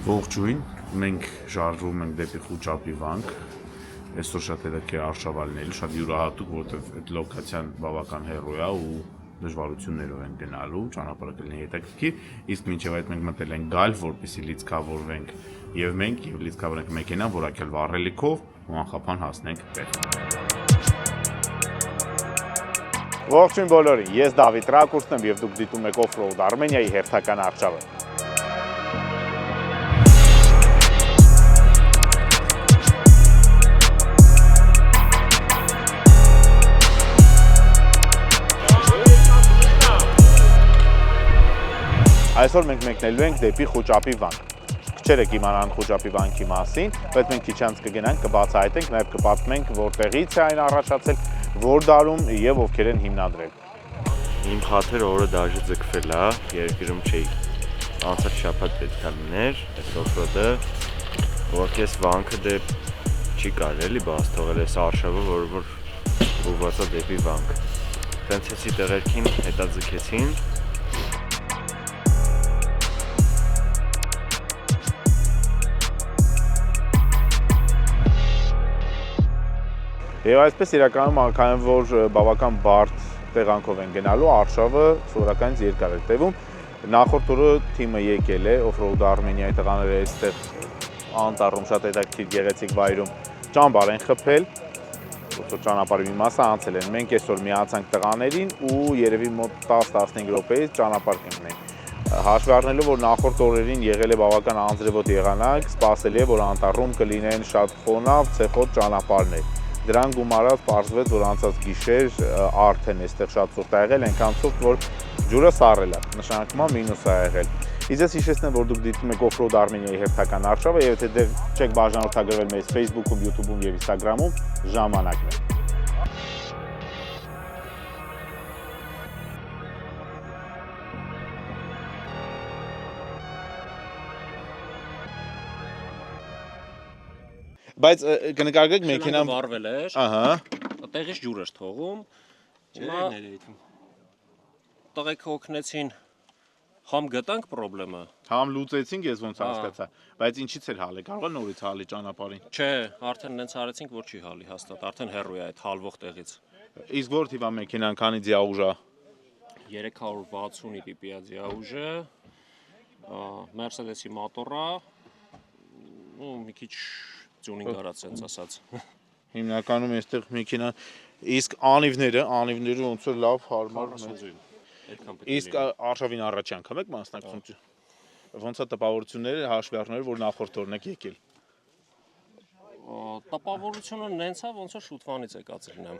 Ողջույն, մենք շարժվում ենք դեպի Խուճապի վանք, այսօր շատ հետաքրքիր արշավալն շատ յուրահատուկ, որովհետև այդ լոկացիան բավական հեռու է ու դժվարություններով են գնալու, ճանապարհը կլինի հետաքրքիր, իսկ մինչև այդ մենք մտել ենք գալ, որպեսզի լիցքավորվենք եւ մենք եւ լիցքավորենք մեքենան, որակյալ վառելիքով ու անխափան հասնենք տեղ։ Ողջույն բոլորին, ես Դավիթ Ռակուրսն եմ եւ դուք դիտում եք Off-Road Armenia-ի հերթական արշավը։ Այսօր մենք մեկնելու ենք դեպի Խուճապի վանք։ Քչերը կիմանան Խուճապի վանքի մասին, բայց մենք քիչ անց կգնանք, կբացահայտենք, նաև կպատմենք որտեղից է այն առաջացել, որ դարում եւ ովքեր են հիմնադրել։ Իմ խաթերը օրը դաժե ձգվել է, երկրում չէի։ Անցած շաբաթ պետք է լիներ, այս օֆրոդը, ուղղակի այս վանքը դե չի կարելի բաց թողել այս արշավը, որ ուղղված է դեպի վանք։ Տենցեցի տեղերքին հետաձգեցին։ Եվ այսպես իրականում քանի որ բավական բարդ տեղանքով են գնալու, արշավը սովորականից երկար է տևում։ Նախորդ օրը թիմը եկել է Off-Road Armenia-ի տղաները այստեղ անտառում շատ հետաքրքիր գեղեցիկ վայրում ճամբար են խփել, որտեղ ճանապարհի մի մասը անցել են։ Մենք այսօր միացանք տղաներին ու երևի մոտ 10-15 րոպեից ճանապարհ կընկնենք։ Հաշվի առնելով, որ նախորդ օրերին եղել է բավական անձրևոտ եղանակ, սպասելի է, որ անտառում կլինեն շատ խոնավ, ցեխոտ ճանապարհներ։ Դրան գումարած պարզվեց, որ անցած գիշեր արդեն այստեղ շատ ցուրտ ա եղել, այնքան ցուրտ, որ ջուրը սառել է, նշանակում է մինուս ա եղել։ Իսկ ես հիշեցնեմ, որ դուք դիտում եք Offroad Armenia-ի հերթական արշավը եւ եթե դեռ չեք բաժանորդագրվել մեզ Facebook-ում, YouTube-ում եւ Instagram-ում, ժամանակն է։ Բայց կնկարագրեք մեքենան վարվել էր։ Ահա։ Տեղից ջուր էր թողում։ Հիմա տղեկ օգնեցին համ գտանք խնդրեմը։ Համ լուծեցինք, ես ոնց հասկացա, բայց ինչից էր հալը, կարող է նորից հալի ճանապարհին։ Չէ, արդեն նենց արեցինք, որ չի հալի հաստատ, արդեն հեռու է այդ հալվող տեղից։ Իսկ որ թիվա մեքենան քանի դիաուժ է։ 360-ի տիպի է դիաուժը, Mercedes-ի մոտորա, ու մի քիչ տյունինգ արած sense ասած։ Հիմնականում այստեղ մեքենան, իսկ անիվները ոնց որ լավ հարմար Այդքան Իսկ արշավին առաջ անգամ եք մասնակցում։ Ոնց է տպավորությունները, հաշվի առնելով, որ նախորդ օրն եք եկել։ Տպավորությունը նենց է, ոնց որ շուտվանից է կացրինեմ։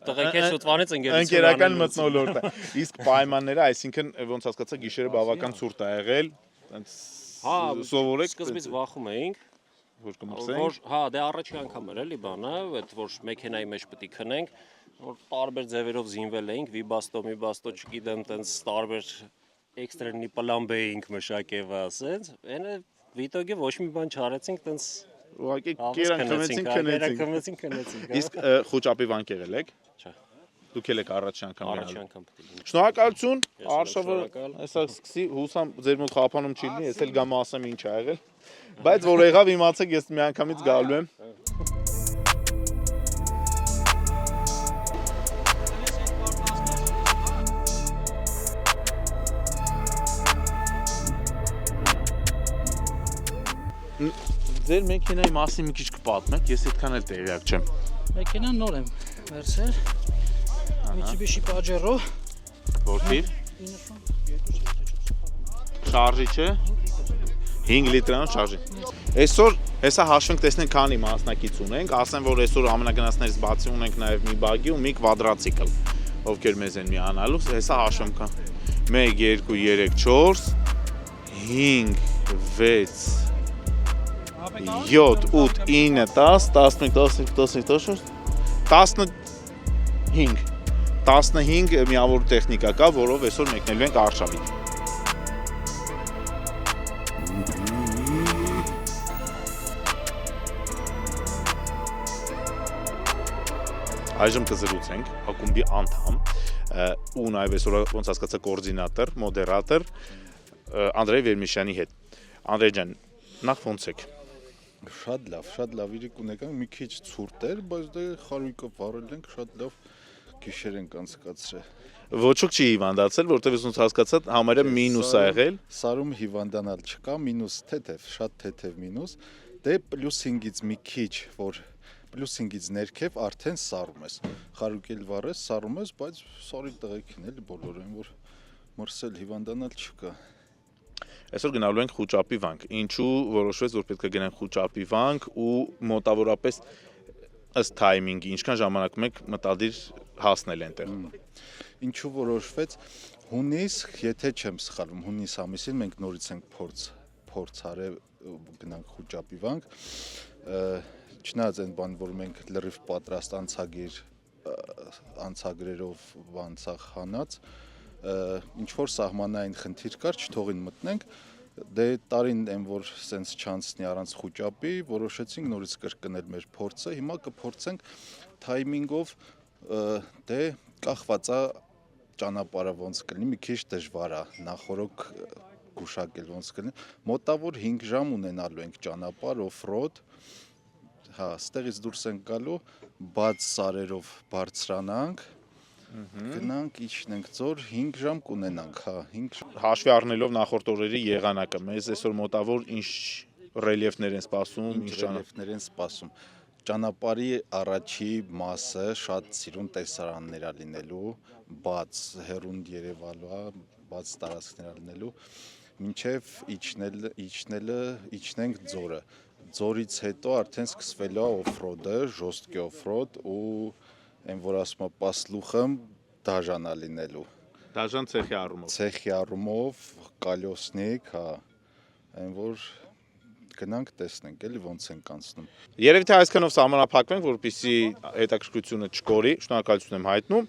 Տղեկ է շուտվանից ընկերական մթնոլորտ է։ Իսկ պայմանները, այսինքն ոնց հասկացա, գիշերը բավական ցուրտ է եղել, սովորեք։ Սկզբից վախում էինք, որ կմրսենք։ հա, դե առաջի անգամ էր էլի բանը, այդ որ մեքենայի մեջ պետք է քնենք, որ տարբեր ձևերով զինվել էինք, վիբաստո, չգիտեմ, տենց տարբեր էքստրենի պլան էինք մշակել, ասենց, այնը վիտոգի ոչ մի բան չարեցինք, տենց ուղղակի կերան քնեցինք։ Իսկ խոճապի վանք եղել եք։ Չէ։ Դուք եք առաջի անգամ Առաջի անգամ պետք է։ Շնորհակալություն, արշավը հեսա սկսի, հուսամ ձեր մոտ խափանում չի լինի, ես էլ գամ ասեմ ինչ ա եղել։ Բայց որ եղավ իմացեք, ես միանգամից գալու եմ։ Ձեր մեքենայի մասին մի քիչ կպատմեք, ես այդքան էլ տեղյակ չեմ։ Մեքենան նոր եմ վերցել, Mitsubishi Pajero, Որտիվ։ Շարժի չէ։ 5 լիտրանոց շարժի։ Այսօր հեսա հաշվենք տեսնենք քանի մասնակից ունենք, ասեմ որ այսօր ամենագնացներից բացի ունենք նաև մի բագի ու մի կվադրացիկլ, ովքեր մեզ են միանալու, հեսա հաշվենք կա 1 2 3 4 5 6 7 8 9 10 11 12 13 15 միավոր տեխնիկա կա, որով այսօր մեկնելու ենք արշավին։ Այժմ կզրուցենք ակումբի անդամ ու նաև այսօր ոնց հասկացա կոորդինատոր, մոդերատոր Անդրեյ Վերմիշյանի հետ։ Անդրեյ ջան, նախ ոնց եք։ Շատ լավ իրիկ ունեկանք, մի քիչ ցուրտ էր, բայց դե խարույկով վառել ենք, շատ լավ գիշեր ենք անցկացրել։ Ոչուկ չի հիվանդացել, որտեղ ոնց հասկացա, համարը մինուս ա եղել։ Սարում հիվանդանալ չկա, մինուս թեթև, շատ թեթև մինուս, դե +5-ից մի քիչ, որ +5-ից ներքև արդեն սարում ես։ Խարույկել վառես, սարում ես, բայց սարի տղեկին էլի բոլորը են, որ մրսել հիվանդանալ չկա։ Այսօր գնալու ենք խուճապի վանք։ Ինչու որոշվեց, որ պետք է գնանք խուճապի վանք ու մոտավորապես ըստ թայմինգի, ինչքան ժամանակում եք մտադիր հասնել այնտեղ։ Ինչու որոշվեց հունիս, եթե չեմ սխալվում, հունիս ամիսին մենք նորից ենք փորձ արել գնանք խուճապի վանք։ Չնայած այն բան, որ մենք լրիվ պատրաստ անցագրերով բանցախ հանած, ինչ որ սահմանային խնդիր կար, չթողին մտնենք, դե տարին այն որ սենց չանցնի առանց խուճապի, որոշեցինք նորից կրկնել մեր փորձը, հիմա կփորձենք թայմինգով, դե կախված է ճանապարհը ոնց կլինի, մի քիչ դժվար է նախորոք գուշակել ոնց կլինի, մոտավոր 5 ժամ ունենալու ենք ճանապարհ off-road, հա, ստեղից դուրս ենք գալու, բաց սարերով բարձրանանք, գնանք, իջնենք ձոր, 5 ժամ կունենանք, հա, 5 ժամ։ Հաշվի առնելով նախորդ օրերի եղանակը, մեզ այսօր մոտավոր ինչ ռելիեֆներ են սպասում, ինչ ռելիեֆներ են սպասում։ Ճանապարհի առաջի մասը շատ սիրուն տեսարաններ է լինելու, բաց հեռուն Երևանա, բաց տարածքներ է լինելու, մինչև իջնենք ձորը։ Ձորից հետո արդեն սկսվելու է off-road-ը, ժոստկի off-road ու այն որ ասում է պասլուխը դաժան է լինելու։ Դաժան ցեխի առումով։ Ցեխի առումով կալյոսնիկ, հա, այն որ գնանք տեսնենք, էլի ոնց ենք անցնում։ Երևի թե այսքանով սահմանափակվենք, որպեսզի հետաքրքրությունը չկորի, շնորհակալություն եմ հայտնում։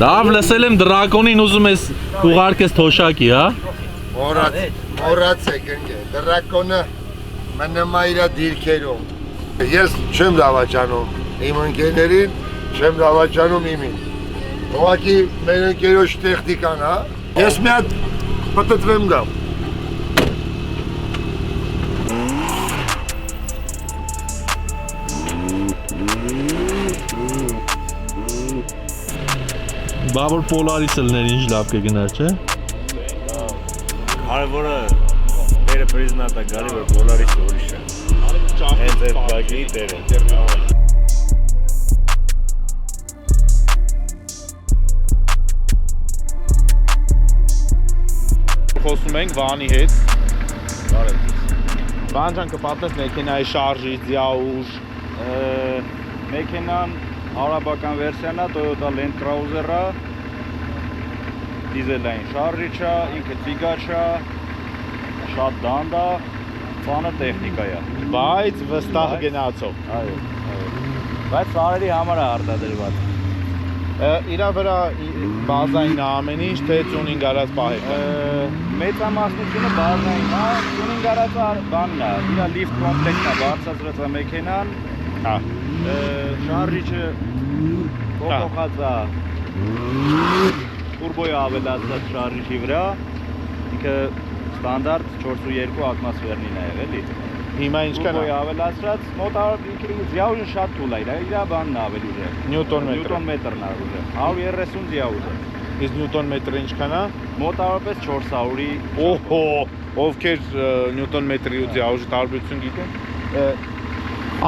Դավ լսել եմ դրակոնին ուզում ես ուղարկես թոշակի, հա։ Մոռացեք ընկեր, դրակոնը մնում է իր դիրքերում։ Ես չեմ դավաճանում իմ ընկերներին, չեմ դավաճանում իմին։ Ուղղակի մեր ընկերոջ տեխնիկան, հա։ Ես մի հատ պտտվեմ գամ։ Բա որ Polaris լներ ինչ լավ կգնար, չէ։ Կարևորը դերը պրիզնատա գալի որ Polaris-ը ուրիշ է։ Հենց այդ բակի դերը։ Խոսում ենք Վանի հետ։ Վան ջան կպատնես մեքենայի շարժի, դիաուժ։ Մեքենան հարաբական վերսիան է, Toyota Land Cruiser-ը, դիզելային շարժիչ է, ինքը տիգաչ է, շատ դանդ է, ծանր տեխնիկա է։ Բայց վստահ գնացող։ Այո։ Բայց սարերի համար է արտադրված։ Իրա վրա բազային ամեն ինչ, թե տյունինգ արած պահեք։ Մեծամասնությունը բազային է, տյունինգ արած բանն է, իրա լիֆտ կոմպլեկտն է, բարձրացրած է մեքենան, Հա։ շարժիչը փոխած է, տուրբոյը ավելացած շարժիչի վրա, ինքը ստանդարտ 4.2 ատմոսֆերնին է եղել, Հիմա ինչքան է։ Տուրբոյը ավելացրած, մոտավոր ձիաուժը շատ թույլ է, իր բանն է ավելի ուժեղ։ Նյուտոն մետր։ Նյուտոն մետրն է ուժեղ, 130 ձիաուժ է։ Իսկ նյուտոն մետրը ինչքան է։ Մոտավորապես 400-ի։ Օհո, ովքեր նյուտոն մետրի ու դիաուժի տարբերություն գիտեն։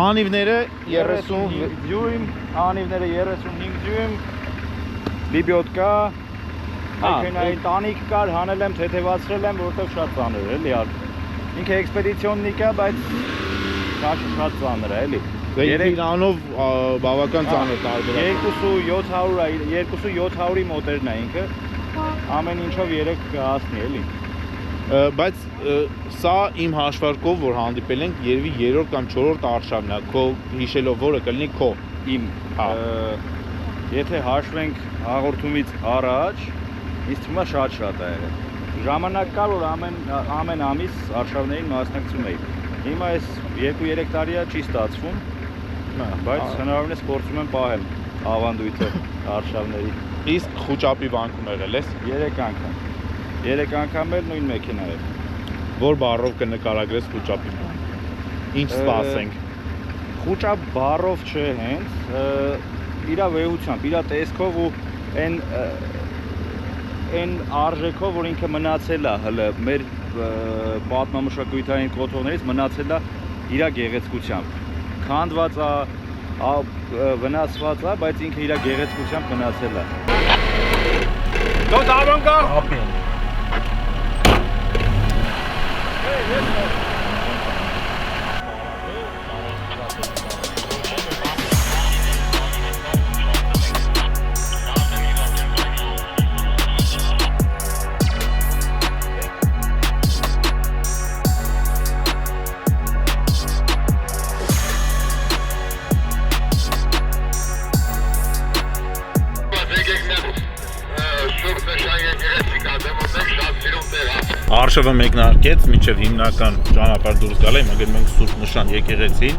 Անիվները 30 դյույմ, անիվները 35 դյույմ, լիբյոտ կա, մեքենայի տանիք կար, հանել եմ, թեթևացրել եմ, որովհետև շատ ծանր է, էլի։ Ինքը էքսպեդիցիոննիկ է, բայց շատ ծանր է, էլի։ Իրանով բավական ծանր տարբերակ։ 2700-ի մոտերն է ինքը, ամեն ինչով 3 կհասնի, էլի։ Բայց սա իմ հաշվարկով որ հանդիպել ենք երևի 3-րդ կամ 4-րդ արշավն է, քո հիշելով որը կլինի քո Իմ, եթե հաշվենք հաղորդումից առաջ, ինձ թվում է շատ է եղել։ Ժամանակ կար, որ ամեն ամիս արշավներին մասնակցում էի։ Հիմա այս 2-3 տարի չի ստացվում, բայց հնարավորին է փորձում եմ պահել ավանդույթը արշավների։ Իսկ խուճապի վանքում եղել ես։ 3 անգամ էլ նույն մեքենա է։ Որ բառով կնկարագրես խուճապի։ Ինչ սպասենք։ Խուճապ բառով չէ հենց, իր վեհությամբ, իր տեսքով ու այն արժեքով, որ ինքը մնացել է հələ մեր պատմամշակութային կոթողներից մնացել է իր գեղեցկությամբ։ Քանդված է, վնասված է, բայց ինքը իր գեղեցկությամբ մնացել է։ Դու դառնում կար։ Արշավը մեկնարկեց, մինչև հիմնական ճանապարհ դուրս գալը, հիմա գնում ենք Սուրբ Նշան եկեղեցին,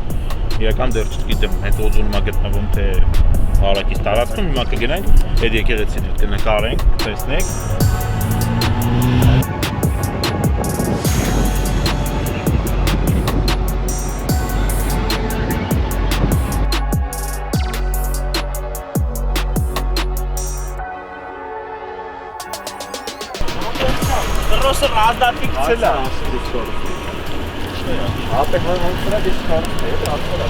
իրական դեռ չգիտեմ, հետո ուզում եմ գտնվում թե հարակից տարածքում, հիմա կգնանք այդ եկեղեցին հետ կնկարենք, տեսնենք։ Ռոսը ռադատիկ ցելա։ Ապե հանցրա դիսկաունտ է, ապերա։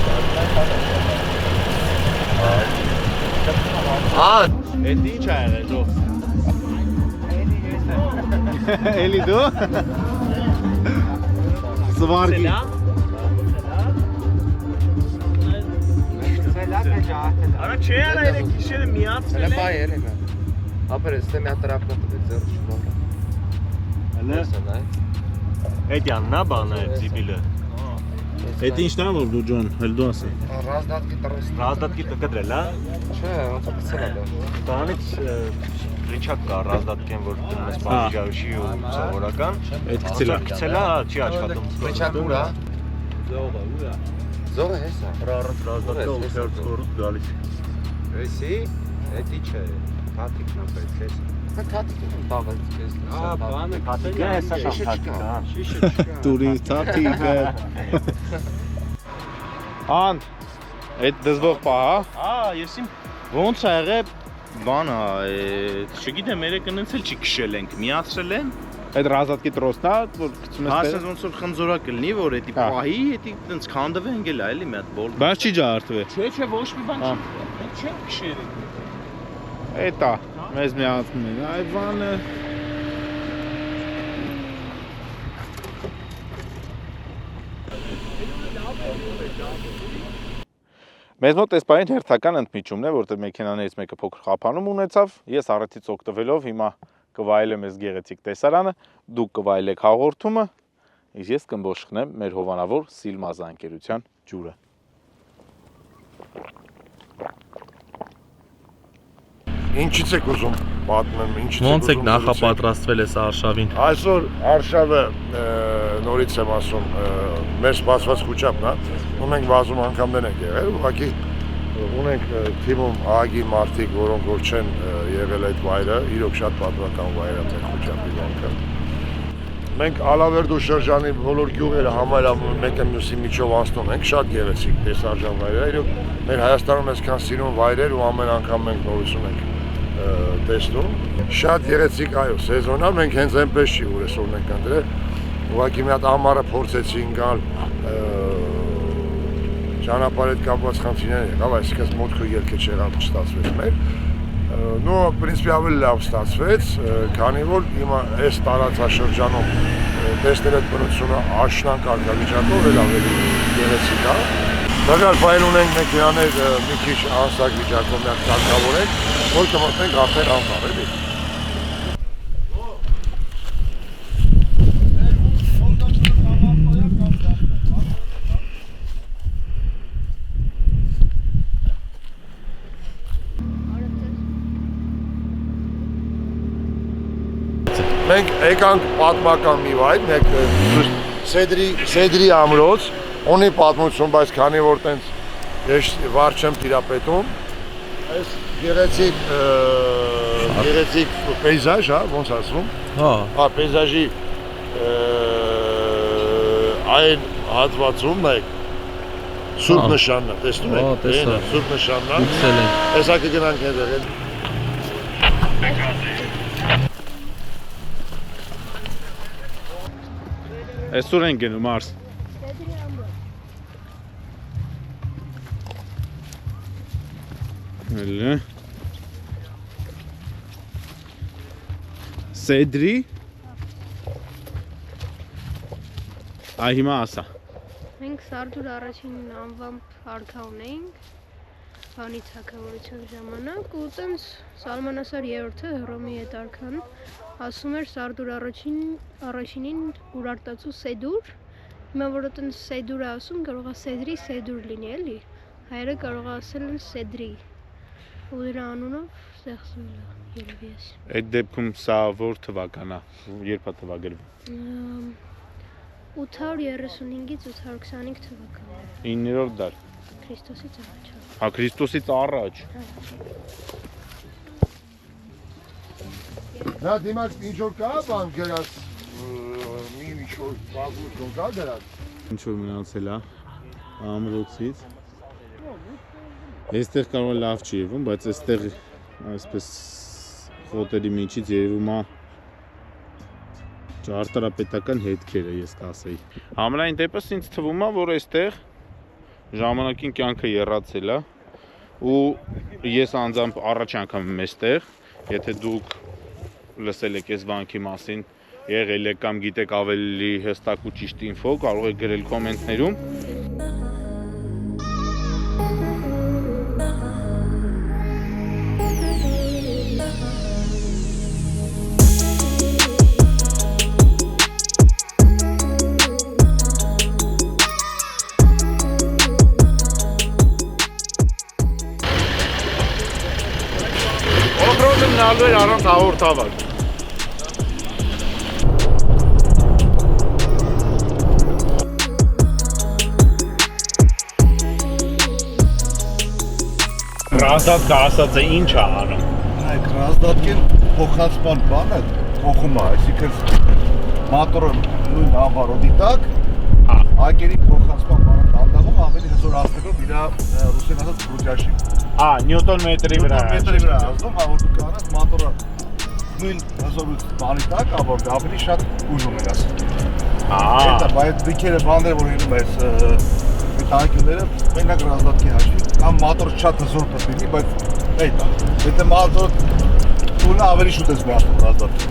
Էդ ինչ է եղել դու։ Էլի դու։ Սվարգի։ Արա չէ արա երեք գիշերը միացրել է։ Հələ։ Էդյանն է բանը զիբիլը։ Այդ ինչն է որ դու ջոն, հել դու ասա։ Ռազդատկի կգդրել, հա։ Չէ, ոնց է դա։ Բանից ռիչակ կա ռազդատկեն որ դնում ես բաժարուշի ու սովորական։ Այդ գցելա։ Գցելա, չի աշխատում։ Ռիչակ ուրա։ Զողը հեսա։ Ռազդատկը ուսերտ խորտ գալիս։ Էսի, էդի չէ, թաթիկն է պետք է։ Թաթիկն տաղել քեզ։ Բանը թաթիկը հեսա թաթիկը, հա։ Շիշը չկա։ Տուրի թաթիկը։ Ան, այդ դզվող պահա։ Ես իմ Ոնց է եղել բանը, չգիտեմ, երեք ընեցել չի քշել ենք, միացրել են։ Այդ ռազատկի տրոսնա, որ գցում ես։ Ասես ոնց որ խնձորակ լինի, որ էդի պահի, էդի տենց քանդվեն գելա էլի մի հատ բոլ։ Բայց չի ջարդվել։ Չէ, ոչ մի բան չի։ Մենք չենք քշել։ Էտա, մեզ միացնում են, այ բանը։ Մեզ մոտ այս պահին հերթական ընդմիջումն է, որտեղ մեքենաներից մեկը փոքր խափանում ունեցավ, ես առիթից օգտվելով հիմա կվայելեմ այս գեղեցիկ տեսարանը, դուք կվայելեք հաղորդումը, իսկ ես կըմբոշխնեմ մեր հովանավոր Սիլմազա ընկերության ջուրը։ Ինչից եք ուզում պատմեմ, ինչից եք Ոնց եք նախապատրաստվել այս արշավին։ Այսօր արշավը նորից եմ ասում, մեր սպասված խոչապն է, ու մենք բազում անգամներ ենք եղել, ուղղակի ունենք թիմում ԱԳ մարդիկ, որոնք որ չեն եղել այդ վայրը, իրոք շատ պատմական վայր է մեր խոչապի վանքը։ Մենք Ալավերդու շրջանի բոլոր գյուղերը համարյա մեկը մյուսի միջով անցնում ենք, շատ գեղեցիկ տեսարժան վայրեր, իրոք մեր Հայաստանում այսքան սիրուն վայրեր ու ամեն անգամ մենք նորություն ենք տեսնում։ Շատ գեղեցիկ այո, սեզոնա մենք հենց այնպես չի, որ այսօր ենք ընտրել, ուղղակի մի հատ ամառը փորձեցին գալ ճանապարհ հետ կապված խնդիրներ եղավ, այսինքն մոթքը ելքը չեղավ, չստացվեց մեր։ Ну, в принципе, ավելի լավ ստացվեց, քանի որ հիմա այս տարածաշրջանում տեսնել այդ բնությունը աշնան կարգավիճակով էլ ավելի գեղեցիկ է։ Դժվար ֆայլ ունենք մեքենաներ մի քիչ անսակ վիճակով մենք կարգավորենք, որ կմտնենք արդեն անտառ էլի։ Մենք եկանք պատմական մի վայր, մեկ Սեդրի ամրոց, ունի պատմություն, բայց քանի որ տենց ես վար չեմ տիրապետում, այս գեղեցիկ պեյզաժ, հա, ոնց ասվում։ Հա, պեյզաժի այն հատվածում նայեք սուրբ նշանն է, տեսնում եք։ Տեսա։ Սուրբ նշանն է։ Հեսա կգնանք հետևել։ Այսօր ենք գնում Մարս։ Հələ։ Սեդրի։ Այ հիմա ասա։ Մենք Սարդուր առաջին անվամբ արքա ունեինք, բանի թագավորության ժամանակ ու տենց Սալմանասար երրորդը Հռոմի հետ արքան ասում էր Սարդուր առաջինին ուրարտացու Սեդուր, հիմա որ տենց Սեդուր է ասում, կարող է Սեդրի Սեդուր լինի էլի, հայերը կարող է ասել են Սեդրի, ու դրա անունով ստեղծվել է երևի ես։ Այդ դեպքում սա որ թվական է, երբ է թվագրվել։ 835-ից 825 թվականներ։ 9-րդ դար։ Քրիստոսից առաջ։ Հա, Քրիստոսից առաջ։ Դա դիմաց ինչ-որ կա բան գրած, մի ինչ-որ պատմություն կա գրած։ Ինչ-որ մնացել է ամրոցից։ Այստեղ կարող է լավ չի երևում, բայց այստեղ այսպես խոտերի միջից երևում է ճարտարապետական հետքերը, ես կասեի։ Համենայն դեպս ինձ թվում է, որ այստեղ ժամանակին կյանքը եռացել է ու ես անձամբ առաջ անգամ եմ այստեղ, եթե դուք լսել եք այս վանքի մասին, եղել եք կամ գիտեք ավելի հստակ ու ճիշտ ինֆո, կարող եք գրել կոմենտներում։ հաղորդավար։ Ռազդատկը ասած է ինչ է անում։ Այդ ռազդատկին փոխանցման բանը փոխում է, այսինքն մոտորը նույն ավարոտի տակ, ակերի փոխանցման բանը դանդաղում ավելի հզոր ասնելով իր ռուսեն ասած բուջաշի։ Նյուտոն մետրի վրա։ Մետրի վրա ազդում, որ դու կանես մոտորը նույն հզորության բանի տակ, ավարտը ավելի շատ ուժ ունենաս։ Դա բայց դիքերը բաները որ ինում ես տանկյունները մենակ ռազդատկի հաշվի կամ մոտորը շատ հզոր պետք բայց այդ է։ Եթե մոտորը տունը ավելի շուտ ես միացնում ռազդատկի։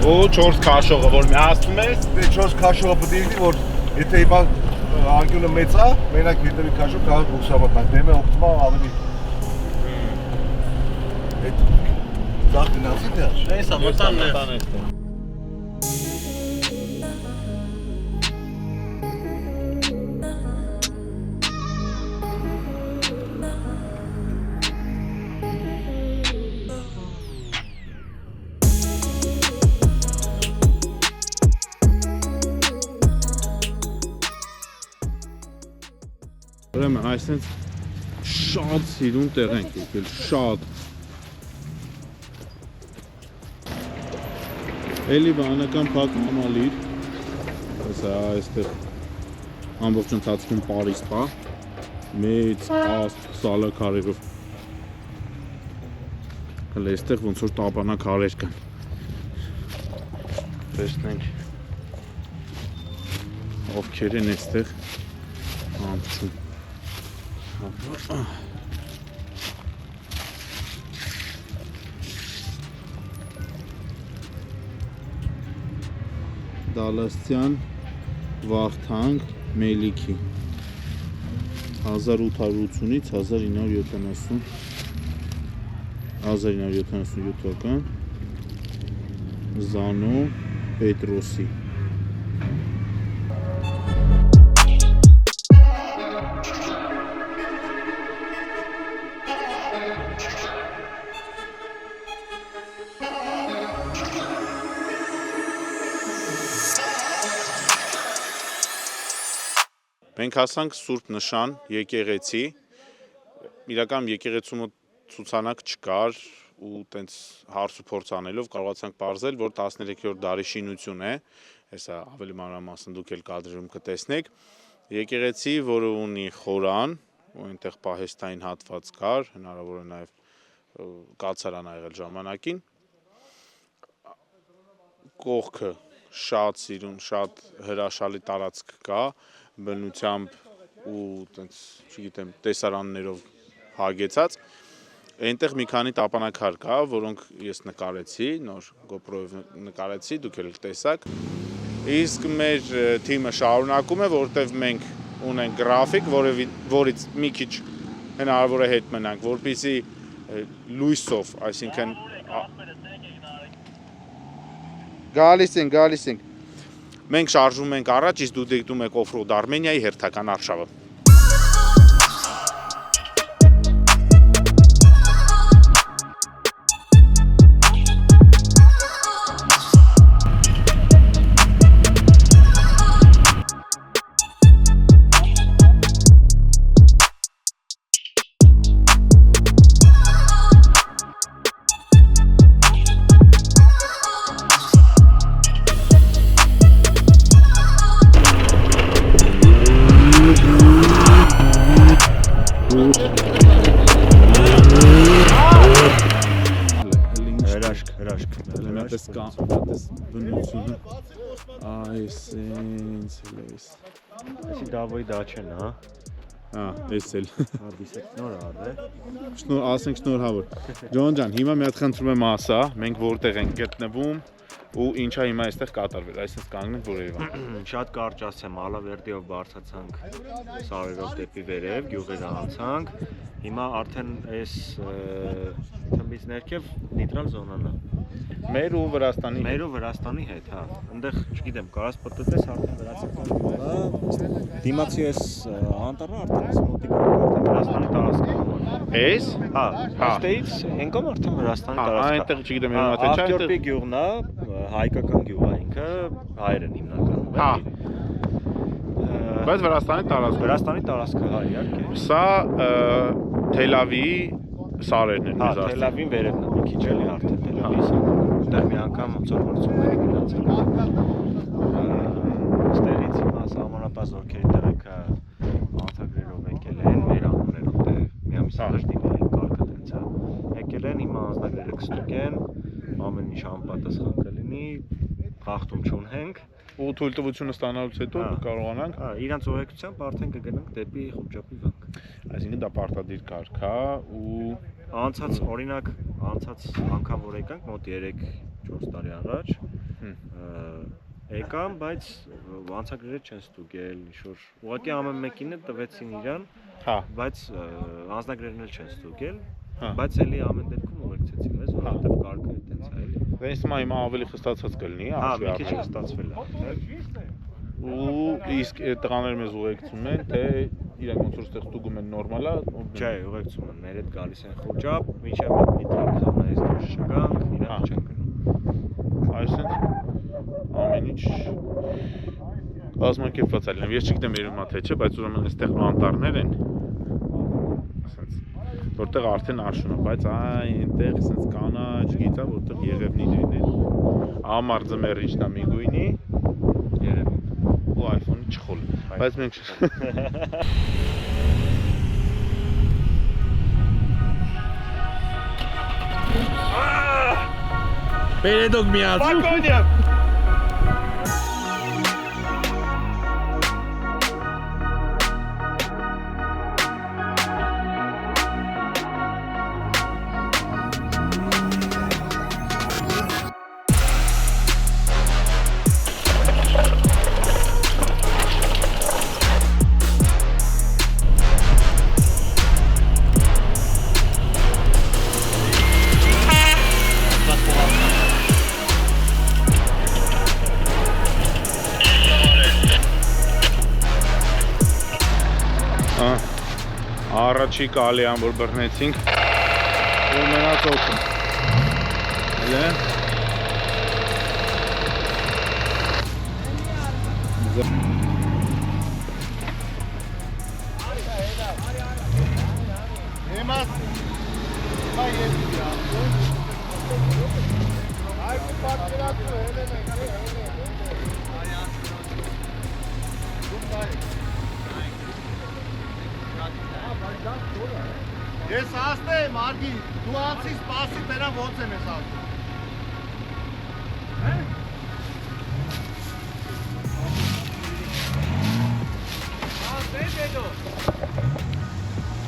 Ու 4 քաշողը որ միացնում ես, դե 4 քաշողը պետք է լինի որ եթե իբա անկյունը մեծ է, մենակ հետևի քաշող կարող բուքսաբանալ, դեմը օգտվում ավելի։ Այդ դակ գնացի դե։ Էսա մտանն է։ Ուրեմն այսինքն շատ սիրուն տեղ ենք եկել, շատ։ Էլի բանական փակ համալիր, հեսա այստեղ ամբողջ ընթացքում Պարիզ պա, մեծ աստ սալաքարերով։ Հələ այստեղ ոնց որ տապանակարեր կան։ Տեսնենք ովքեր են այստեղ ամփչում։ Դալաստյան Վախթանգ Մելիքի 1880-ից 1977 թվական Զանո Պետրոսի Մենք հասանք Սուրբ Նշան եկեղեցի, իրական եկեղեցու ցուցանակ չկար ու տենց հարց ու փորձ անելով կարողացանք պարզել, որ 13-րդ դարի շինություն է, հեսա ավելի մանրամասն դուք էլ կադրում կտեսնեք, եկեղեցի, որը ունի խորան, ու այնտեղ պահեստային հատված կար, հնարավոր է նաև կացարան ա եղել ժամանակին, կողքը շատ սիրուն, շատ հրաշալի տարածք կա, բնությամբ ու տենց, չգիտեմ, տեսարաններով հագեցած, այնտեղ մի քանի տապանակար կա, որոնք ես նկարեցի, նոր GoPro-ով նկարեցի, դուք էլ տեսաք, իսկ մեր թիմը շարունակում է, որտեղ մենք ունենք գրաֆիկ, որից մի քիչ հնարավոր է հետ մնանք, որպեսզի լույսով, այսինքն գալիս ենք Մենք շարժվում ենք առաջ, իսկ դու դիտում եք Off-Road Armenia-ի հերթական արշավը։ բնությունը այսենց էս Այսի դավոյի դաչեն, հա։ Էս էլ։ Դիսեք նոր արդ է։ Ասենք շնորհավոր։ Ջոն ջան, հիմա մի հատ խնդրում եմ ասա, մենք որտեղ ենք գտնվում ու ինչա հիմա այստեղ կատարվել, այսինքն կանգնենք որ Երևան։ Շատ կարճ ասեմ, Ալավերդիով բարձացանք Սարերով դեպի վերև, գյուղերը անցանք։ Հիմա արդեն այս թմբից ներքև նեյտրալ զոնան է։ Մեր ու Վրաստանի Մեր ու Վրաստանի հետ, հա։ Այնտեղ, չգիտեմ, կարաս պատտես արդեն վրացական գյուղը, դիմացի էս անտառը արդեն էս մոտիկ արդեն Վրաստանի տարածքն է։ Էս? Հա, այստեղից ենկոմ արդեն Վրաստանի տարածքն է։ Այնտեղ չգիտեմ իմը թե չէ, Աղջորպի գյուղն է, հայկական գյուղ է ինքը, հայեր են հիմնականում։ Հա։ Բայց Վրաստանի տարածքը, հա, իհարկե։ Սա Թելավիի սարերն են Հա, Թելավին վերևն է, մի քիչ էլի արդեն Թելավի սարերը։ Դեռ մի անգամ ծորվորությունների գնացել ստերից հիմա սահմանապահ զորքերի տեղեքը անցագրերով եկել են, մեր անուններով դե մի ամիս առաջ դիմել են կարգը տենց է եկել են, հիմա անձնագրերը կստուգեն, ամեն ինչ անպատասխան կլինի, խախտում չունենք ու թույլտվությունը ստանալուց հետո կարողանանք իրանց ուղեկցությամբ արդեն կգնանք դեպի խոճապի վանք։ Այսինքն դա պարտադիր կարգ է ու անցած օրինակ անցած անգամ որ եկանք մոտ 3-4 տարի առաջ եկան, բայց անցագրերը չեն ստուգել, ինչ-որ ուղղակի ամեն մեկին էլ տվեցին իրան, բայց անձնագրերն էլ չեն ստուգել, բայց էլի ամեն դեպքում ուղեկցեցին մեզ, որովհետև կարգը այդտենց է էլի։ Դες հիմա ավելի խստացած կլինի, հա, մի քիչ խստացվել է։ Ու իսկ տղաները մեզ ուղեկցում են, թե իրանք ոնց որ ստեղ ստուգում են նորմալ է, չէ, ուղեկցում են, մեր հետ գալիս են խոճապ, մինչև մի տրակ զոնայից դուրս չգանք, իրանք չեն գնում։ Այսինքն ամեն ինչ կազմակերպված է լինում։ Ես չգիտեմ երևում թե չէ, բայց ուրեմն այստեղ անտառներ են։ Ասենց որտեղ արդեն արշուն է, բայց այնտեղ ասենց կանաչ գիծա, որտեղ եղևնիներն են։ Ամառ ձմեռ ինչն է մի գույնի, երևի ու iPhone-ը չխոլ։ Բայց մենք Բերեդոք միացու։ Բակոնյակ։ Առաջի կալիան որ բռնեցինք ու մնաց օդը էլե Ես աստ եմ, արգի, դու անցի սպասի տերան ոնց եմ ես աստ։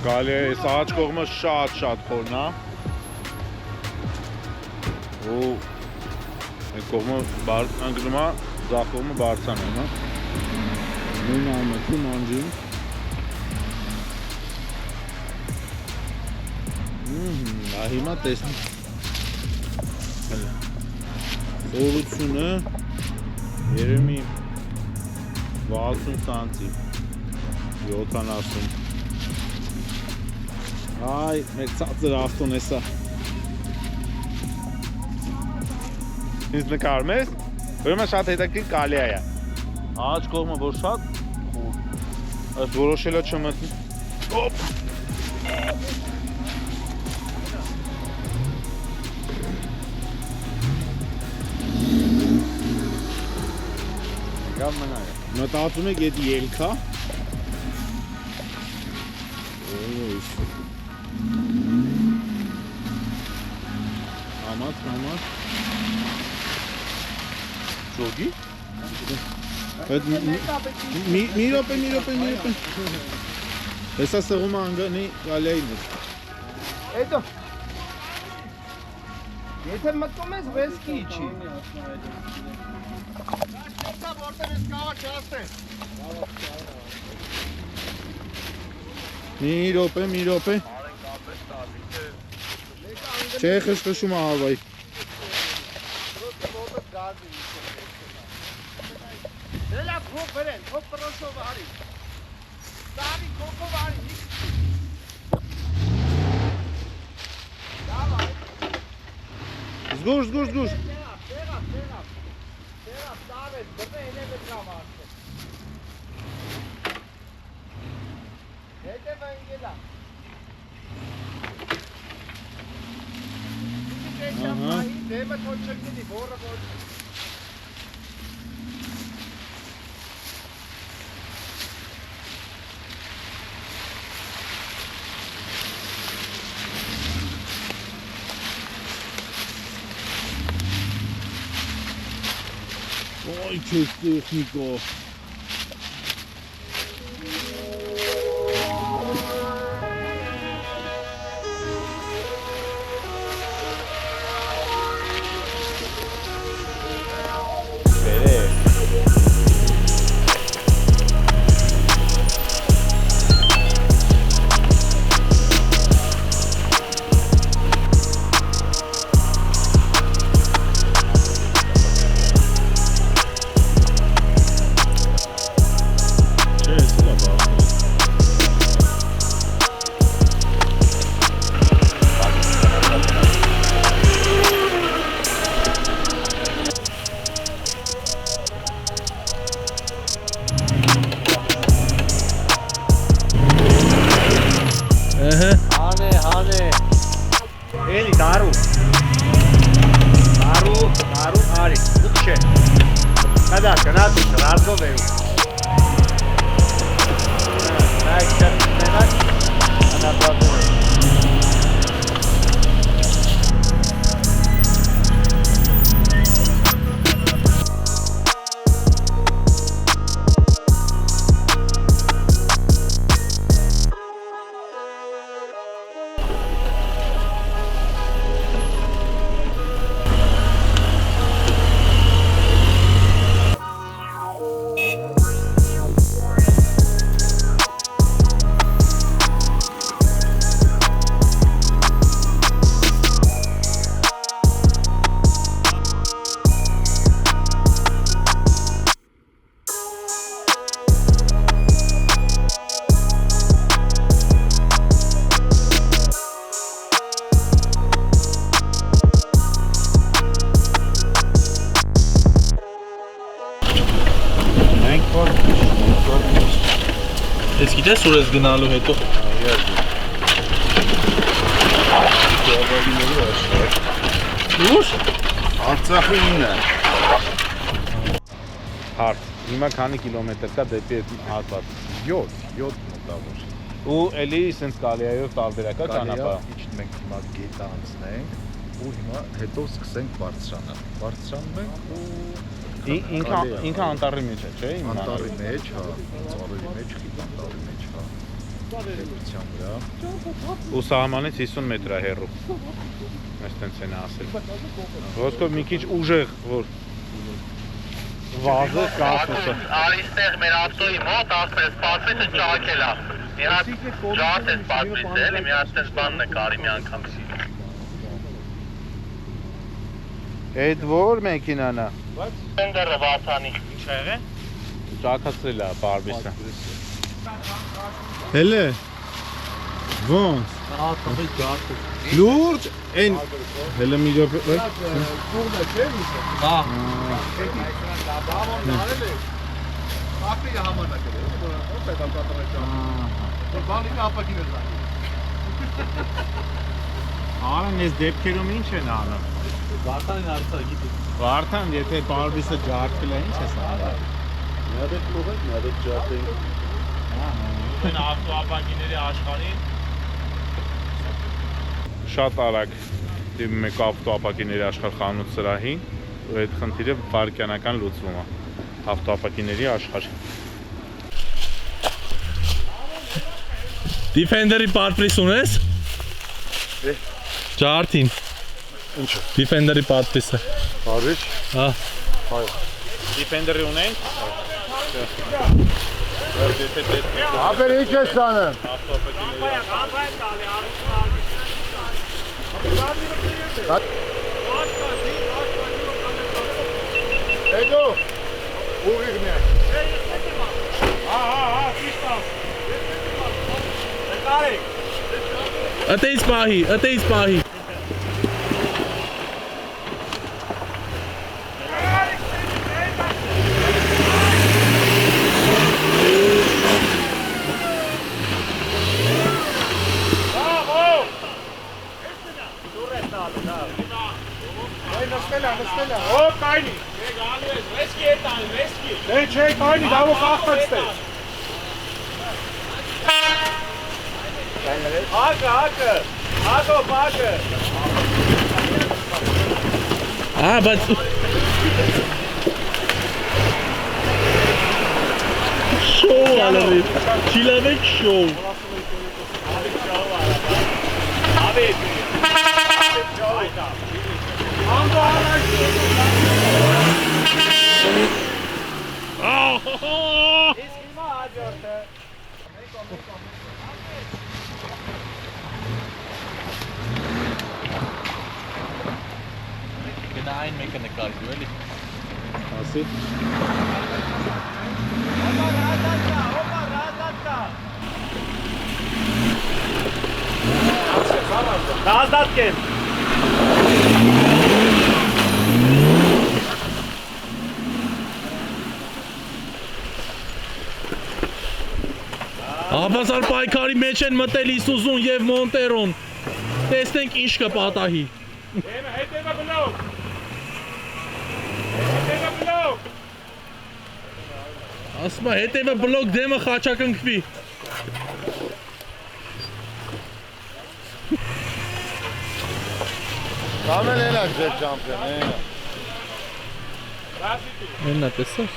Գալի է, ես աղաչ կողմը շատ խորն է ու այդ կողմը անգնում է, ձախ կողմը բարձան է նույն ամեքում անջին հիմա տեսնի խորությունը երեմի 60 սանտի 70 Այ, մեկ ծածր ավտոն է սա Ինձ նկարում ես, ուրեմն շատ հետաքրքիր կալիա է Աղաչ կողմը որ շատ Ըստ որոշելա չմտնի Օպ Մտածում եք էդ ելքա Համած Շոգի Մի ռոպե Հեսա սղումը անգանի գալիային ես Հետո Եթե մտնում ես վեսկի իչի Մի րոպե Չէ խշխշում ահավայ Դելա փոփ վերեն, փոփ պրոշով արի։ Դավի քոքով արի։ Դավայ։ Զգուշ, զգուշ, զգուշ։ Տեղա, դավե, դեպե էլե դրամ արդեն։ Հետևը ընկելա։ Ահա։ Դեմը թող չգնի, որը որ։ Ой, че технико. Էլի դարու արի ուք չէ Կադա կնատուս ռազով էու Նայք չեմ մենակ անապատով է Ես գիտես ուր ես գնալու հետո։ Ուր? Արցախինն է։ Հարթ։ Հիմա քանի կիլոմետր կա դեպի այդ հատված։ 7 մոտավոր։ Ու էլի սենց կալիայով տարբերակա ճանապարհ։ Իջնում ենք հիմա գետը անցնենք ու հիմա հետո սկսենք բարձրանալ։ Բարձրանում ենք ու ինքը անտառի մեջ է, չէ՞, անտառի մեջ, հա, ծառերի մեջ, խիտ անտառի մեջ, հա։ Դեպության վրա։ Ու սահմանից 50 մետր է հեռու։ Ես տենց են ասել։ Ոսկով մի քիչ ուժեղ, որ վազը կասուսը։ Այստեղ մեր ավտոյի մոտ ասես սպասվիցը ճակել է։ Մի հատ ժարդ է սպասվիցը, էլի մի հատ տես բանն է կարի մի անգամ սի։ Այդ որ մեքինան է։ Տենդերը Վասանի։ Ինչ ա եղել։ Ճակացրել է բարբիսը։ Հելե։ Ոնց։ Ահա ջարդը։ Լուրջ, այն հելը մի րոպե։ Կողմը չէ՞ միշտ։ Հա։ Բավոն արել է։ Ակրի համանակել է, որ պետք է կատարել։ Որ բանի ապակին է զանգել։ Արան ես դեպքերում ինչ են անում։ Վարդանին արծա գիտի։ Վարդան, եթե բարբիսը ջարդել է, ինչ ես անում։ Մի հատ փողեք, մի հատ ջարդենք։ Այն ավտոապակիների աշխարհին Շատ արագ դիմում եք ավտոապակիների աշխարհ խանութ սրահին ու այդ խնդիրը վարկյանական լուծվում է ավտոապակիների աշխարհ Defender-ի պարտպրիս ունես։ Ջարդին։ Ինչը։ Defender-ի պարտպրիսը։ Արիչ։ Հա։ Հայ։ Defender-ի ունենք։ Ապեր ինչ ես տանը։ Հետո ուղիղ միայն։ Ըտեից պահի։ Հոպ, կայնի։ Դե չէ, կայնի, դավո կախտած տես։ Հակը։ Բայց շոու ալավի, չիլավեք շոու։ Գնային մեկը նկարի դու էլի։ Ասի։ Դազդատկեն։ Հավասար պայքարի մեջ են մտել Իսուզուն եւ Մոնտերոն։ Տեսնենք ինչ կպատահի։ Հետևը բլոկ։ Ասում է հետևը բլոկ դեմը խաչակնքվի։ Կամեն էլա ձեր ճամպիոն, Մեննա տեսար։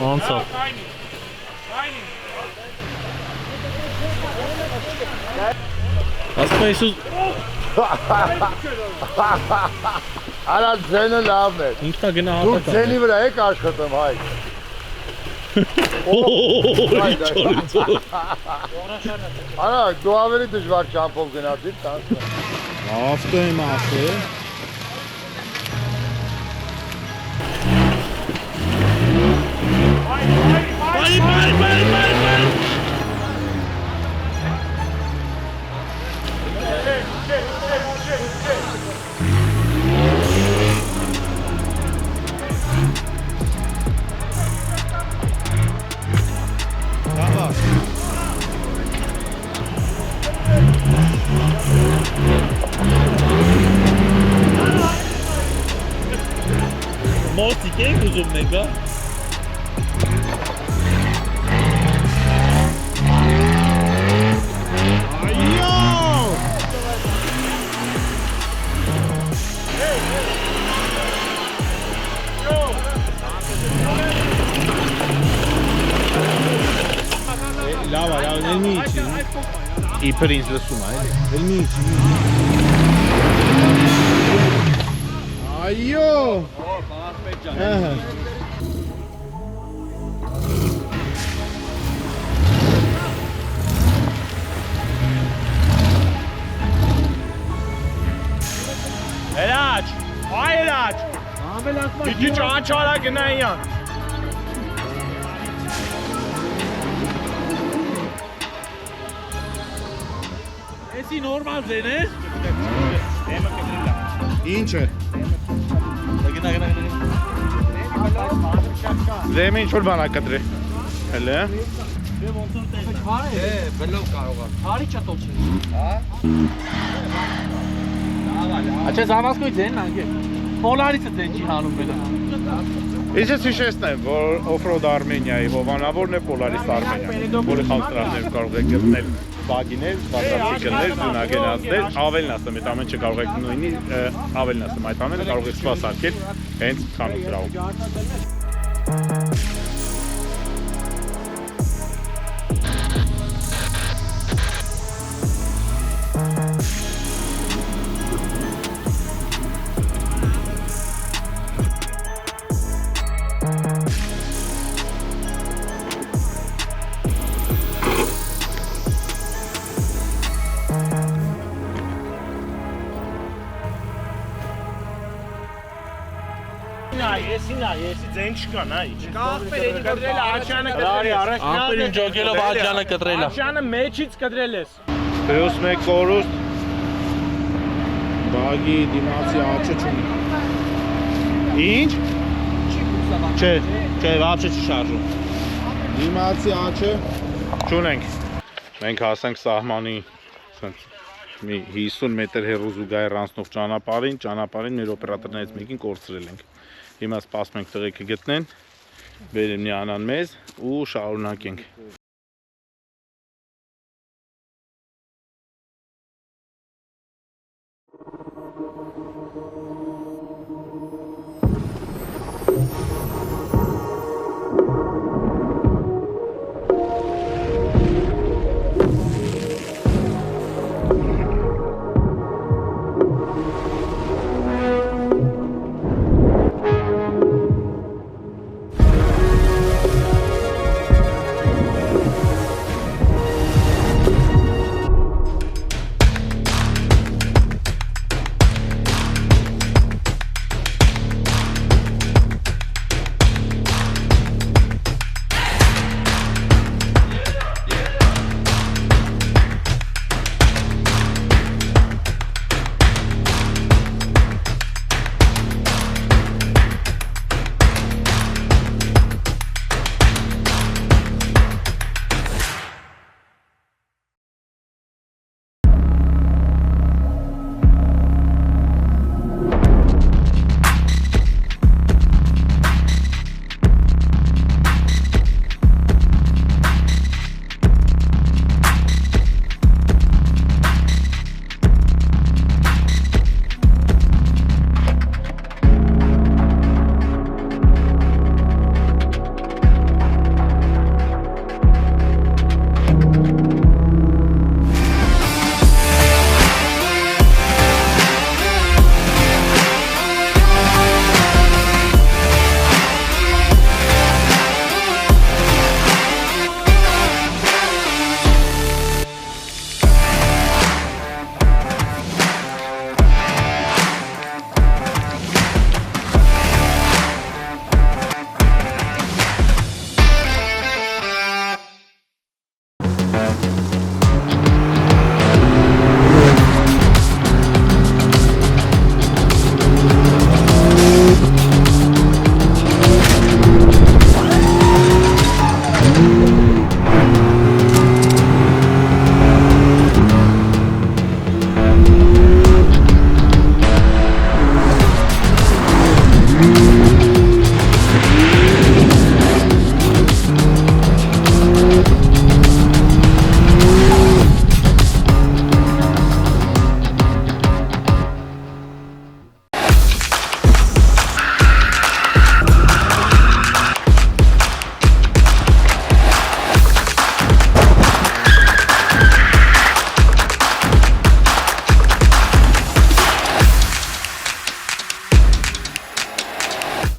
Անցավ։ Ասում է Իսուզ։ Արա ձենը լավն է։ Ինքնա գնա Դու հատակա։ ձենի վրա եք աշխատում, հայ։ Արա, դու ավելի դժվար ճամփով գնացիր, տանց։ Ավտո եմ ասել։ Մոտիկ եք ուզում նեկա։ Լավ, ել մի իջի։ Իբր ինձ լսում է, ել մի իջի։ Այո։ Ահա։ Էլաչ, այ էլաչ։ Իջի ճանչարա գնային։ Էսի նորմալ ձեն է։ Ինչ է։ Գնա։ Դեմը ինչ որ բան ա կտրի։ Հələ։ Բլոկ կարող է։ Հարի չտոց։ Հա։ Աչե զավասկույց են անգե։ Պոլարիցը դեն չի հանում բելա։ Ես հիշեցնեմ, որ Off-Road Armenia-ի հովանավորն է Polaris Armenia, որի խաղտրակներ կարող եք գտնել բագիներ, բատրասիկլներ, ձնագնացներ, ավելն ասեմ, այդ ամեն չկարող եք նույնի, ավելն ասեմ, այդ ամենը կարող եք սպասարկել հենց խանութ դրաղում։ Եսին է, եսի ձեն չկան, այ։ Չկա աղբերին կտրել է, Աջյանը կտրել է։ Աղբերին ջոգելով Աջյանը կտրել է։ Աջյանը մեջից կտրել ես։ Պլյուս 1 կորուստ։ Բագի դիմացի աչը չունի։ Ինչ։ Չէ, вообще չի շարժում։ Դիմացի աչը չունենք։ Մենք հասանք սահմանի մի 50 մետր հեռու զուգահեռ անցնող ճանապարհին մեր օպերատորներից մեկին կորցրել ենք։ Հիմա սպասում ենք տղեկը գտնեն, բերեմ նրան մեզ ու շարունակենք։